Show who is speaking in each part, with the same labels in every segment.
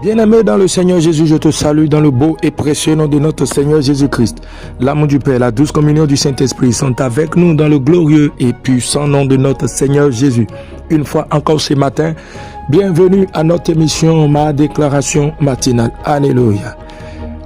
Speaker 1: Bien-aimé dans le Seigneur Jésus, je te salue dans le beau et précieux nom de notre Seigneur Jésus-Christ. L'amour du Père, la douce communion du Saint-Esprit sont avec nous dans le glorieux et puissant nom de notre Seigneur Jésus. Une fois encore ce matin, bienvenue à notre émission Ma déclaration matinale. Alléluia.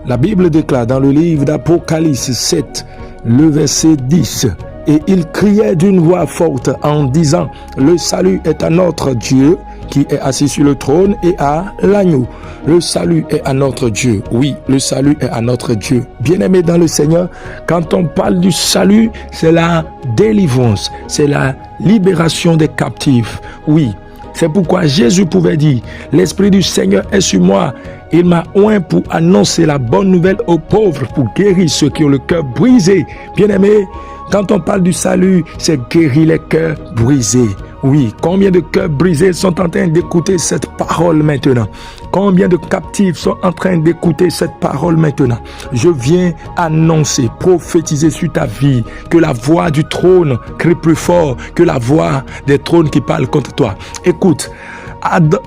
Speaker 1: La Bible déclare dans le livre d'Apocalypse 7, le verset 10, « Et il criait d'une voix forte en disant, le salut est à notre Dieu, qui est assis sur le trône et à l'agneau. Le salut est à notre Dieu. » Oui, le salut est à notre Dieu. Bien-aimé dans le Seigneur, quand on parle du salut, c'est la délivrance, c'est la libération des captifs. Oui, c'est pourquoi Jésus pouvait dire, « L'Esprit du Seigneur est sur moi. Il m'a oint pour annoncer la bonne nouvelle aux pauvres, pour guérir ceux qui ont le cœur brisé. » Bien-aimé, quand on parle du salut, c'est guérir les cœurs brisés. Oui, combien de cœurs brisés sont en train d'écouter cette parole maintenant? Combien de captifs sont en train d'écouter cette parole maintenant? Je viens annoncer, prophétiser sur ta vie que la voix du trône crie plus fort que la voix des trônes qui parlent contre toi. Écoute,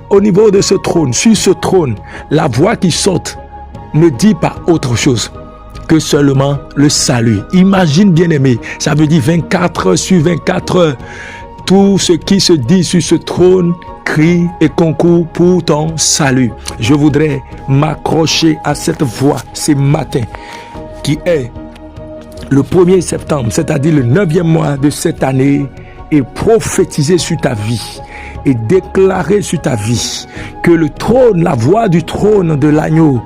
Speaker 1: au niveau de ce trône, sur ce trône, la voix qui saute ne dit pas autre chose que seulement le salut. Imagine, bien-aimé, ça veut dire 24 heures sur 24 heures. Tout ce qui se dit sur ce trône crie et concourt pour ton salut. Je voudrais m'accrocher à cette voix ce matin qui est le 1er septembre, c'est-à-dire le 9e mois de cette année, et prophétiser sur ta vie et déclarer sur ta vie que le trône, la voix du trône de l'agneau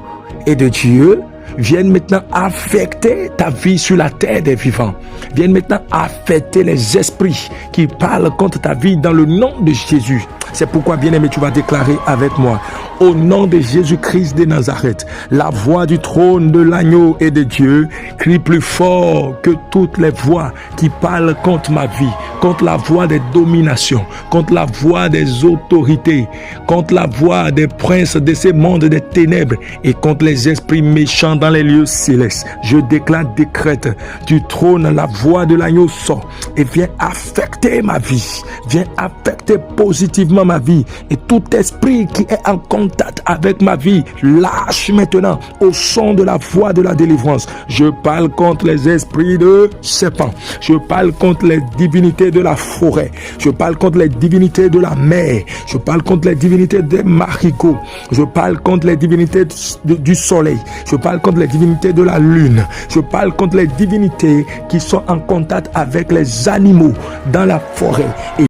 Speaker 1: et de Dieu viennent maintenant affecter ta vie sur la terre des vivants. Viennent maintenant affecter les esprits qui parlent contre ta vie dans le nom de Jésus. C'est pourquoi, bien-aimé, tu vas déclarer avec moi, au nom de Jésus-Christ de Nazareth, la voix du trône de l'agneau et de Dieu crie plus fort que toutes les voix qui parlent contre ma vie, contre la voix des dominations, contre la voix des autorités, contre la voix des princes de ces mondes des ténèbres et contre les esprits méchants dans les lieux célestes. Je déclare, décrète, du trône, la voix de l'agneau sort et vient affecter ma vie, vient affecter positivement ma vie, et tout esprit qui est en contact avec ma vie, lâche maintenant au son de la voix de la délivrance. Je parle contre les esprits de serpents, je parle contre les divinités de la forêt, je parle contre les divinités de la mer, je parle contre les divinités des marigots, je parle contre les divinités du soleil, je parle contre les divinités de la lune, je parle contre les divinités qui sont en contact avec les animaux dans la forêt, et